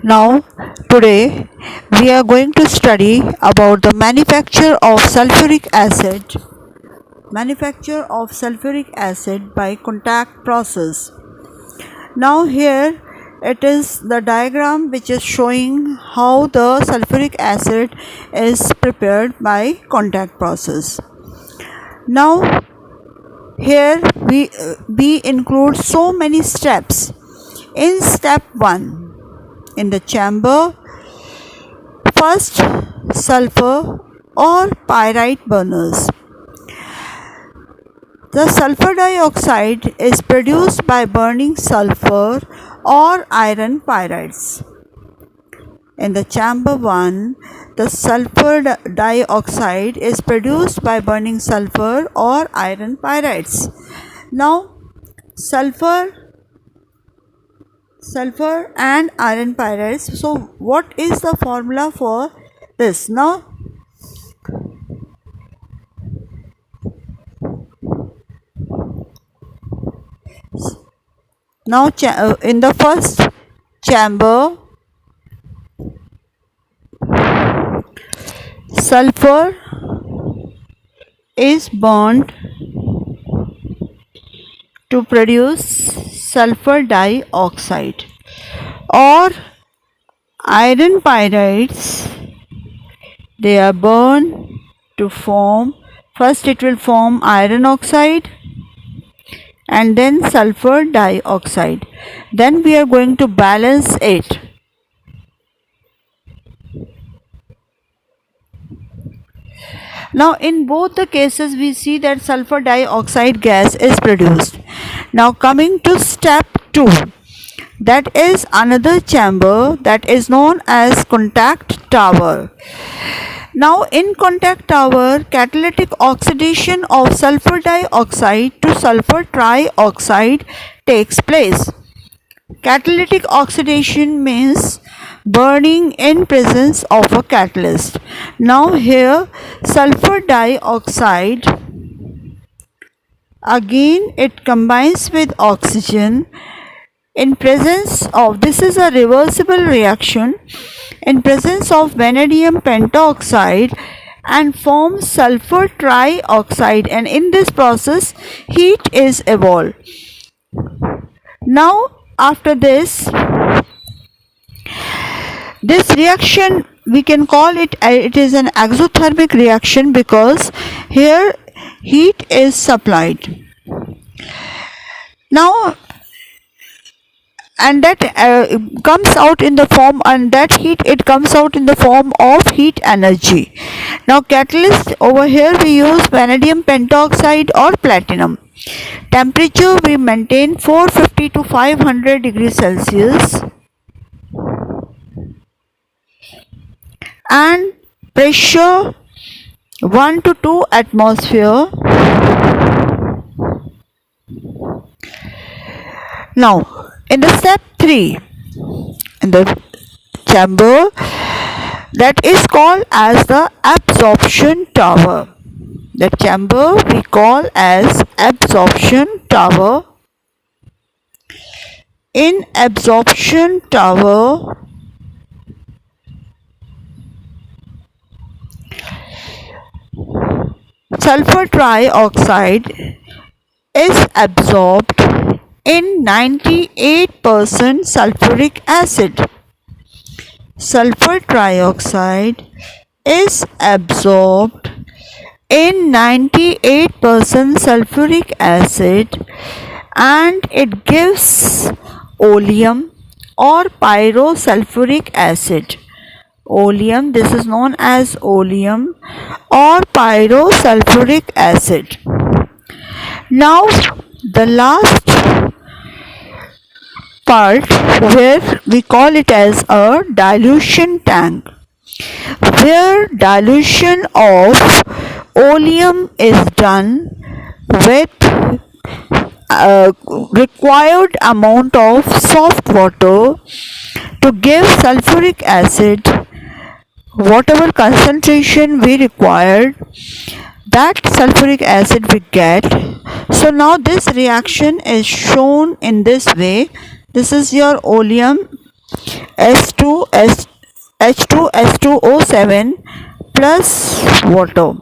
Now, today we are going to study about the manufacture of sulfuric acid by contact process. Now here it is the diagram which is showing how the sulfuric acid is prepared by contact process. Now here we include so many steps. In step 1, in the chamber, first sulfur or pyrite burners. The sulfur dioxide is produced by burning sulfur or iron pyrites. In the chamber 1, the sulfur dioxide is produced by burning sulfur or iron pyrites. Now, sulfur and iron pyrites. So, what is the formula for this? Now, in the first chamber, sulfur is burned to produce sulfur dioxide, or iron pyrites, they are burned to form, first it will form iron oxide and then sulfur dioxide. Then we are going to balance it. Now in both the cases we see that sulfur dioxide gas is produced. Now coming to step 2, that is another chamber that is known as contact tower. Now in contact tower, catalytic oxidation of sulfur dioxide to sulfur trioxide takes place. Catalytic oxidation means burning in presence of a catalyst. Now here sulfur dioxide, again it combines with oxygen in presence of, this is a reversible reaction, in presence of vanadium pentoxide and forms sulfur trioxide, and in this process heat is evolved. Now after this reaction we can call it is an exothermic reaction because here heat is supplied. Now and that comes out in the form, and that heat, it comes out in the form of heat energy. Now catalyst, over here we use vanadium pentoxide or platinum. Temperature we maintain 450 to 500 degrees Celsius and pressure 1 to 2 atmosphere. Now in the step 3, in the chamber that is called as the absorption tower. The chamber we call as absorption tower. In absorption tower, sulfur trioxide is absorbed in 98% sulfuric acid. Sulfur trioxide is absorbed in 98% sulfuric acid and it gives oleum or pyrosulfuric acid. Oleum, this is known as oleum or pyrosulfuric acid. Now the last part where we call it as a dilution tank, where dilution of oleum is done with required amount of soft water to give sulfuric acid whatever concentration we required, that sulfuric acid we get. So now this reaction is shown in this way. This is your oleum S2S H2S2O7 plus water.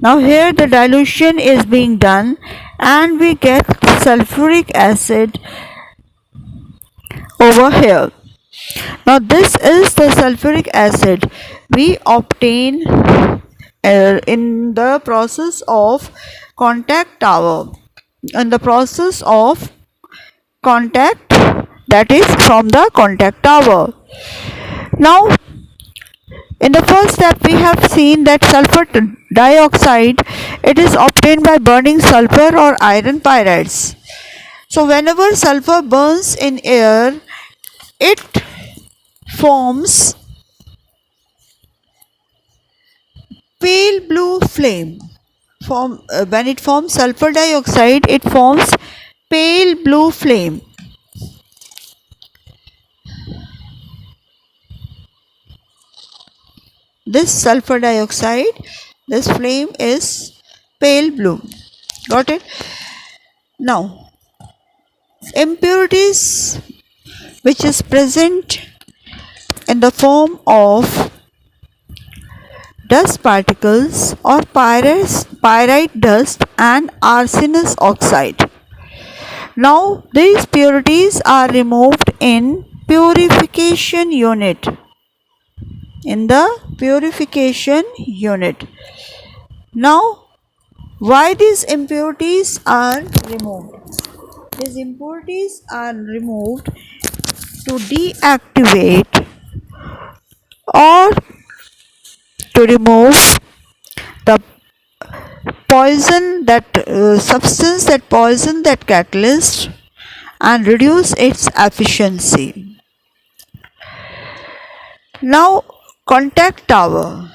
Now here the dilution is being done and we get sulfuric acid over here. Now this is the sulfuric acid we obtain in the process of contact tower. In the process of contact, that is from the contact tower. Now in the first step we have seen that sulfur dioxide, it is obtained by burning sulfur or iron pyrites. So whenever sulfur burns in air, it forms pale blue flame. When it forms sulfur dioxide, it forms pale blue flame. This sulfur dioxide, this flame is pale blue. Got it? Now, impurities which is present in the form of dust particles or pyrite dust and arsenic oxide. Now, these purities are removed in purification unit. In the purification unit. Now, why these impurities are removed? These impurities are removed to deactivate or to remove the poison, that substance that poison that catalyst and reduce its efficiency. Now, contact tower.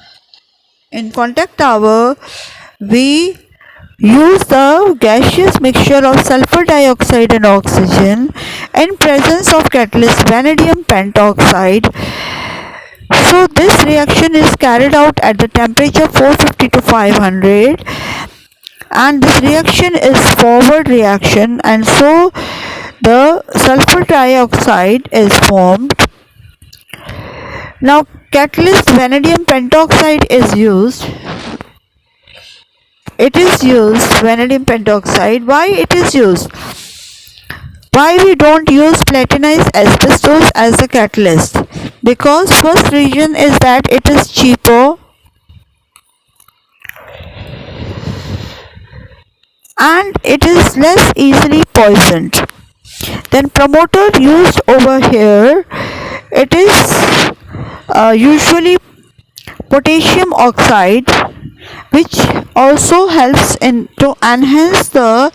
In contact tower, we use the gaseous mixture of sulfur dioxide and oxygen in presence of catalyst vanadium pentoxide. So this reaction is carried out at the temperature 450 to 500, and this reaction is forward reaction, and so the sulfur dioxide is formed. Now catalyst vanadium pentoxide is used. It is used, vanadium pentoxide. Why it is used? Why we don't use platinized asbestos as a catalyst? Because first reason is that it is cheaper and it is less easily poisoned. Then promoter used over here, it is usually potassium oxide, which also helps in to enhance the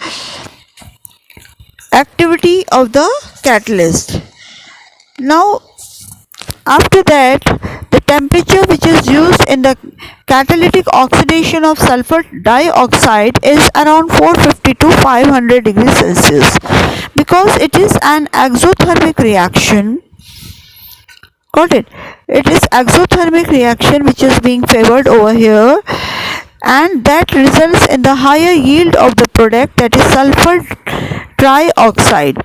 activity of the catalyst. Now after that, the temperature which is used in the catalytic oxidation of sulfur dioxide is around 450 to 500 degrees Celsius, because it is an exothermic reaction. Got it? It is exothermic reaction which is being favored over here, and that results in the higher yield of the product, that is sulfur trioxide.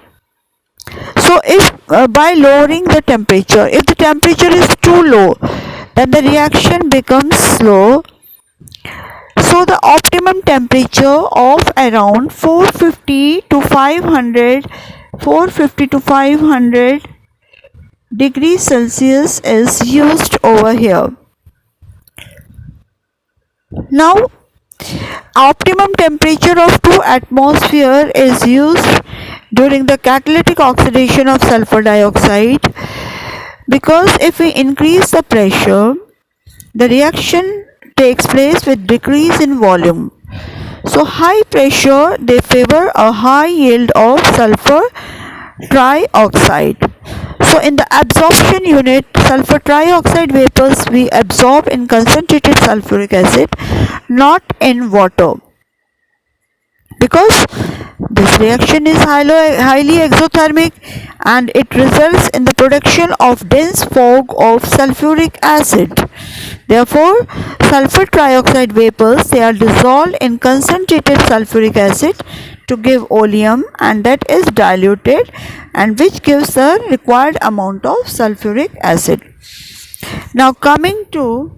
So if by lowering the temperature, if the temperature is too low, then the reaction becomes slow. So the optimum temperature of around 450 to 500 degrees Celsius is used over here. Now optimum temperature of 2 atmosphere is used during the catalytic oxidation of sulfur dioxide, because if we increase the pressure, the reaction takes place with decrease in volume. So high pressure, they favor a high yield of sulfur trioxide. So in the absorption unit, sulfur trioxide vapors we absorb in concentrated sulfuric acid, not in water, because this reaction is highly exothermic and it results in the production of dense fog of sulfuric acid. Therefore, sulfur trioxide vapors, they are dissolved in concentrated sulfuric acid to give oleum, and that is diluted, and which gives the required amount of sulfuric acid. Now coming to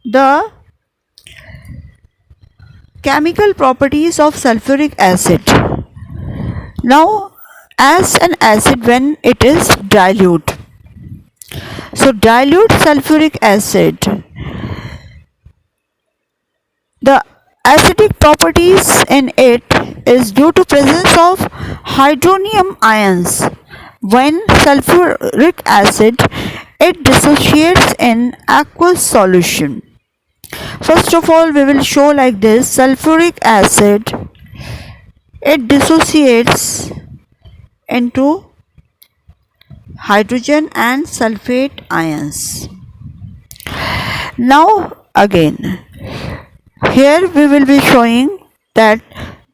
the chemical properties of sulfuric acid. Now, as an acid when it is dilute, so dilute sulfuric acid, the acidic properties in it is due to presence of hydronium ions. When sulfuric acid, it dissociates in aqueous solution. First of all, we will show like this: sulfuric acid, it dissociates into hydrogen and sulfate ions. Now again, here we will be showing that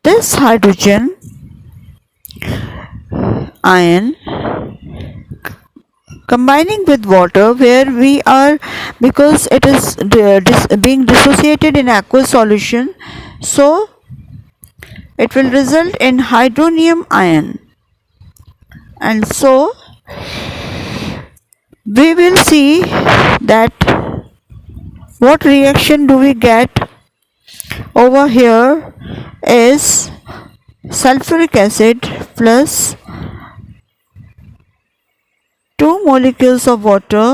this hydrogen ion combining with water, where we are, because it is being dissociated in aqueous solution, so it will result in hydronium ion, and so we will see that what reaction do we get over here is sulfuric acid plus 2 molecules of water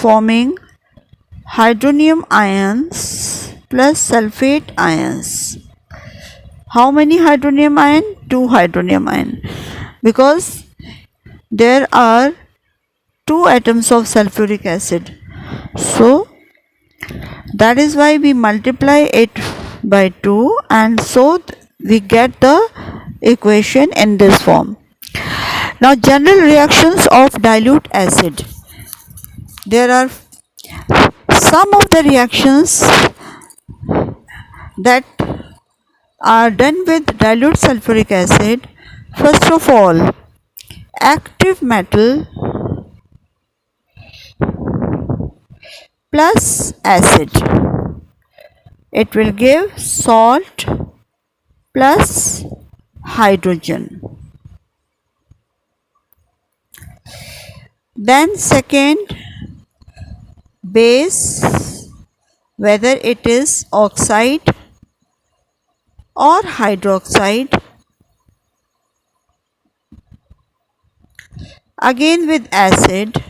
forming hydronium ions plus sulfate ions. How many hydronium ion? 2 hydronium ion, because there are 2 atoms of sulfuric acid. So that is why we multiply it by 2, and so we get the equation in this form. Now, general reactions of dilute acid. There are some of the reactions that are done with dilute sulfuric acid. First of all, active metal plus acid, it will give salt plus hydrogen. Then second, base, whether it is oxide or hydroxide, again with acid,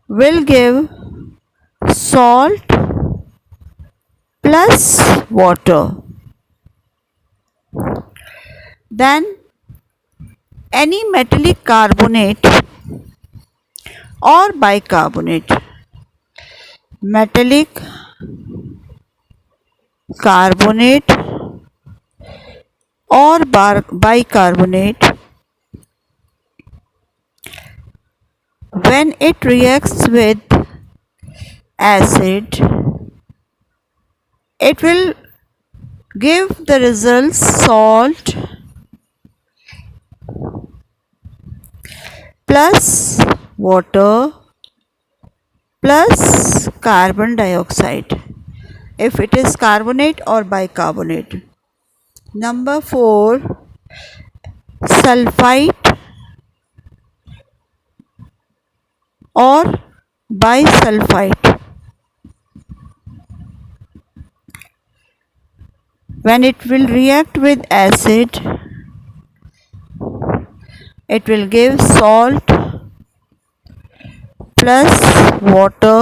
will give salt plus water. Then any metallic carbonate or bicarbonate, metallic carbonate or bicarbonate, when it reacts with acid, it will give the results salt plus water plus carbon dioxide, if it is carbonate or bicarbonate. Number 4, sulfite or bisulfite. When it will react with acid, it will give salt plus water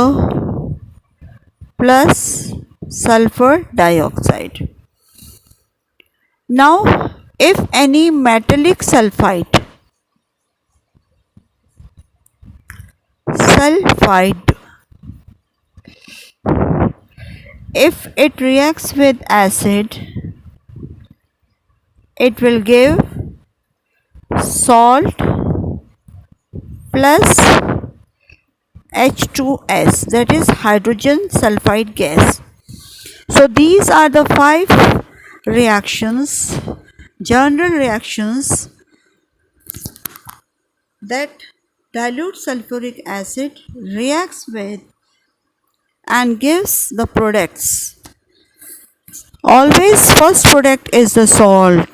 plus sulfur dioxide. Now, if any metallic sulfide if it reacts with acid, it will give salt plus H2S, that is hydrogen sulfide gas. So these are the 5 reactions, general reactions, that dilute sulfuric acid reacts with and gives the products. Always first product is the salt.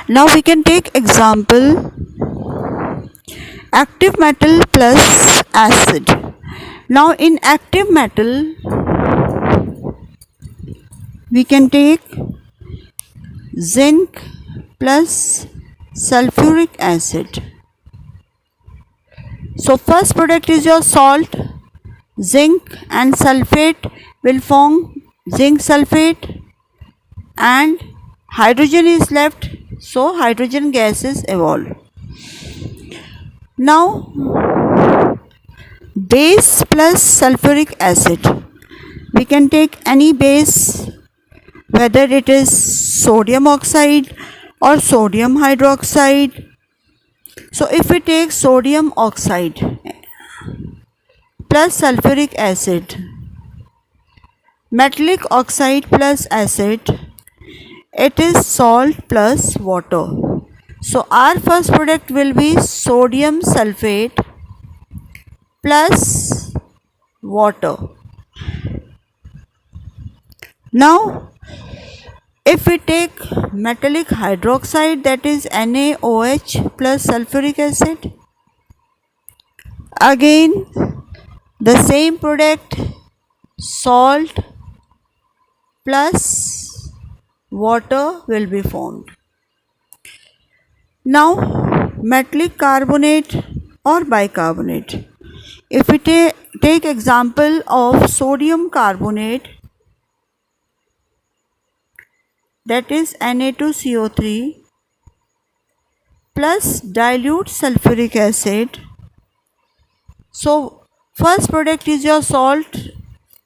Now we can take example active metal plus acid. Now in active metal we can take zinc plus sulfuric acid. So first product is your salt. Zinc and sulfate will form zinc sulfate and hydrogen is left, so hydrogen gas is evolved. Now base plus sulfuric acid. We can take any base, whether it is sodium oxide or sodium hydroxide. So if we take sodium oxide plus sulfuric acid, metallic oxide plus acid, it is salt plus water. So our first product will be sodium sulfate plus water. Now if we take metallic hydroxide, that is NaOH plus sulfuric acid, again the same product, salt plus water will be formed. Now metallic carbonate or bicarbonate. If we take example of sodium carbonate, that is Na2CO3 plus dilute sulfuric acid. So first product is your salt,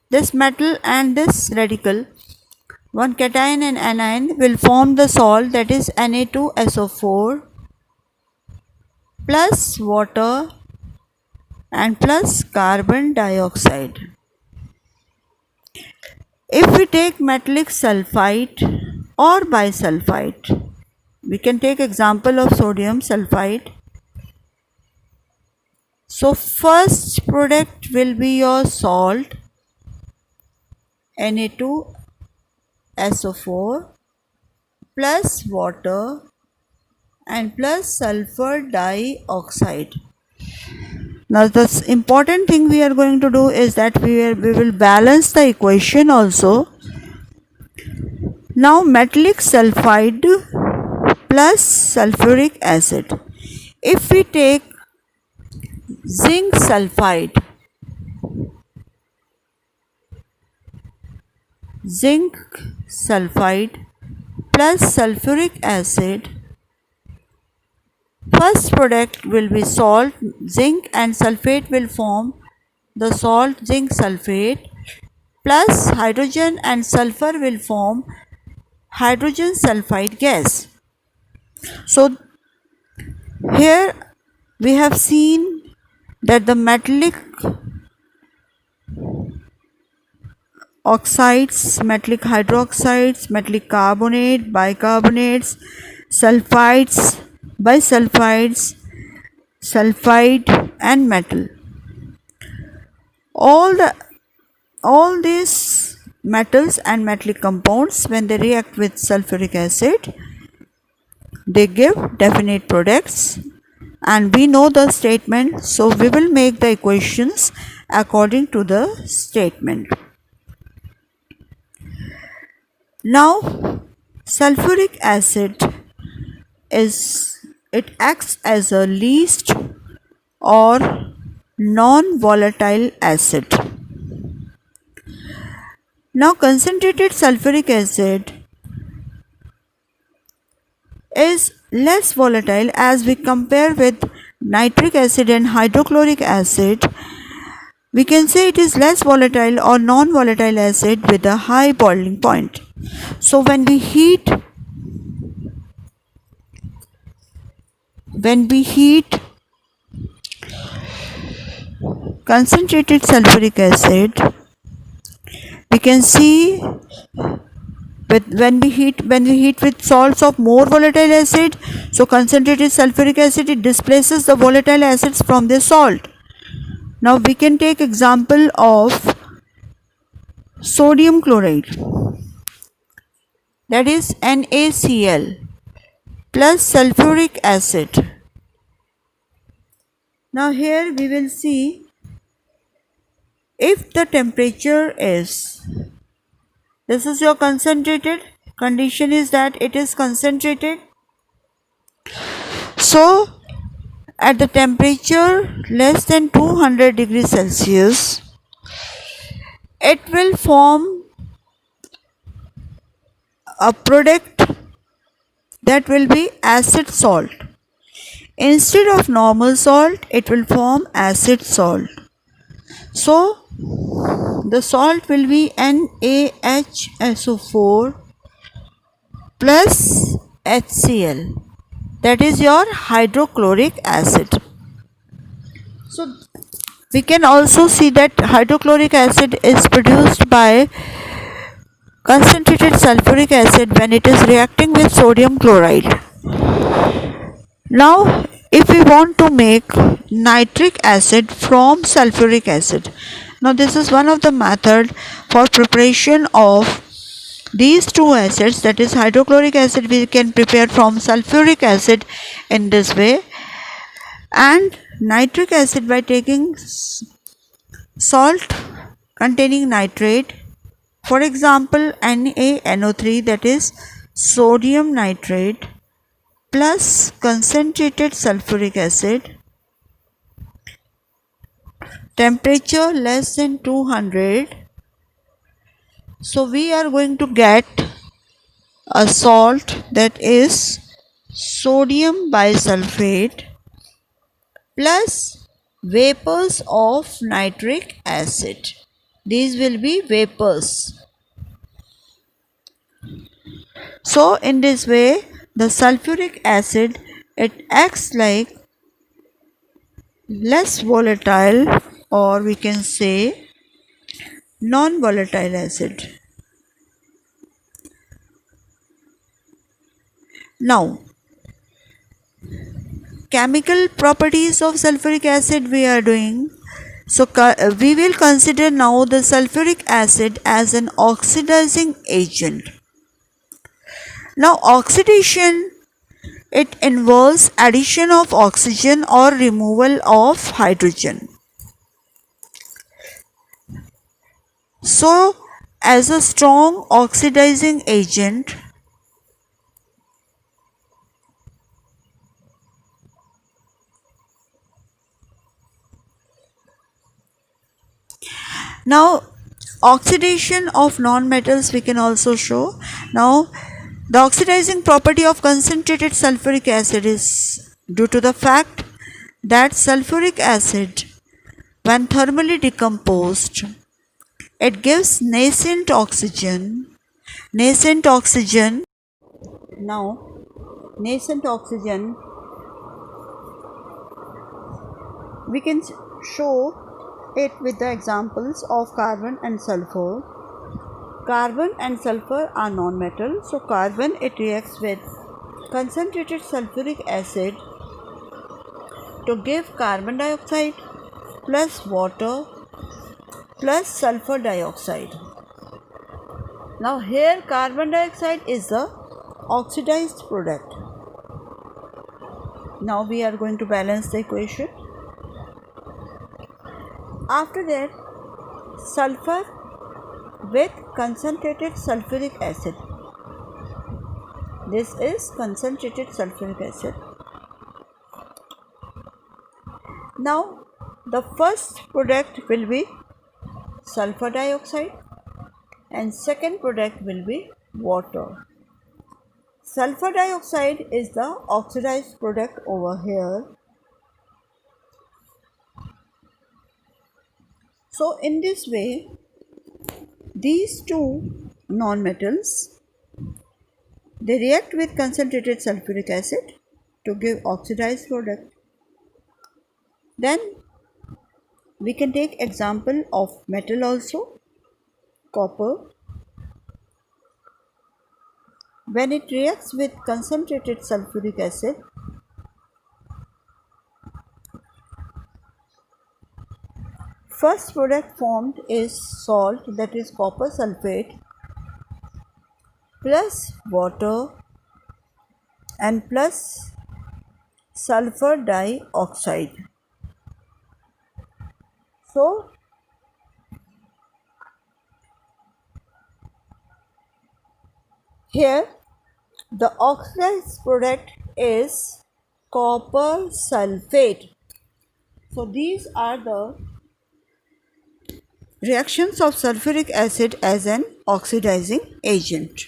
this metal and this radical, one cation and anion will form the salt, that is Na2SO4 plus water and plus carbon dioxide. If we take metallic sulfite or bisulfite, we can take example of sodium sulfite. So first product will be your salt, Na2SO4 plus water and plus sulfur dioxide. Now the important thing we are going to do is that we will balance the equation also. Now metallic sulfide plus sulfuric acid. If we take zinc sulfide plus sulfuric acid, first product will be salt, zinc and sulfate will form the salt zinc sulfate plus hydrogen and sulfur will form hydrogen sulfide gas. So here we have seen that the metallic oxides, metallic hydroxides, metallic carbonate, bicarbonates, sulfides, bisulfides, sulfide and metal. All these metals and metallic compounds, when they react with sulfuric acid, they give definite products, and we know the statement, so we will make the equations according to the statement. Now sulfuric acid acts as a least or non-volatile acid. Now concentrated sulfuric acid is less volatile as we compare with nitric acid and hydrochloric acid. We can say it is less volatile or non-volatile acid with a high boiling point. So when we heat concentrated sulfuric acid, we can see when we heat with salts of more volatile acid, so concentrated sulfuric acid, it displaces the volatile acids from the salt. Now we can take example of sodium chloride, that is NaCl plus sulfuric acid. Now here we will see, if the temperature is, this is your concentrated, condition is that it is concentrated, so at the temperature less than 200 degrees Celsius, it will form a product that will be acid salt. Instead of normal salt, it will form acid salt. So the salt will be NaHSO4 plus HCl, that is your hydrochloric acid. So we can also see that hydrochloric acid is produced by concentrated sulfuric acid when it is reacting with sodium chloride. Now if we want to make nitric acid from sulfuric acid, now this is one of the method for preparation of these two acids, that is hydrochloric acid we can prepare from sulfuric acid in this way, and nitric acid by taking salt containing nitrate, for example NaNO3, that is sodium nitrate, plus concentrated sulfuric acid, temperature less than 200. So we are going to get a salt, that is sodium bisulfate plus vapors of nitric acid. These will be vapors. So in this way the sulfuric acid, it acts like less volatile, or we can say non-volatile acid. Now chemical properties of sulfuric acid we are doing. So we will consider now the sulfuric acid as an oxidizing agent. Now oxidation, it involves addition of oxygen or removal of hydrogen. So as a strong oxidizing agent, now oxidation of non-metals we can also show. Now the oxidizing property of concentrated sulfuric acid is due to the fact that sulfuric acid, when thermally decomposed, it gives nascent oxygen. Nascent oxygen, we can show it with the examples of carbon and sulfur. Carbon and sulfur are non-metal, so carbon, it reacts with concentrated sulfuric acid to give carbon dioxide plus water plus sulfur dioxide. Now here carbon dioxide is the oxidized product. Now we are going to balance the equation. After that, sulfur with concentrated sulfuric acid. This is concentrated sulfuric acid. Now the first product will be sulfur dioxide and second product will be water. Sulfur dioxide is the oxidized product over here. So in this way, these two non-metals, they react with concentrated sulfuric acid to give oxidized product. Then we can take example of metal also, copper. When it reacts with concentrated sulfuric acid, first product formed is salt, that is copper sulfate, plus water and plus sulfur dioxide. So here the oxidized product is copper sulfate. So these are the reactions of sulfuric acid as an oxidizing agent.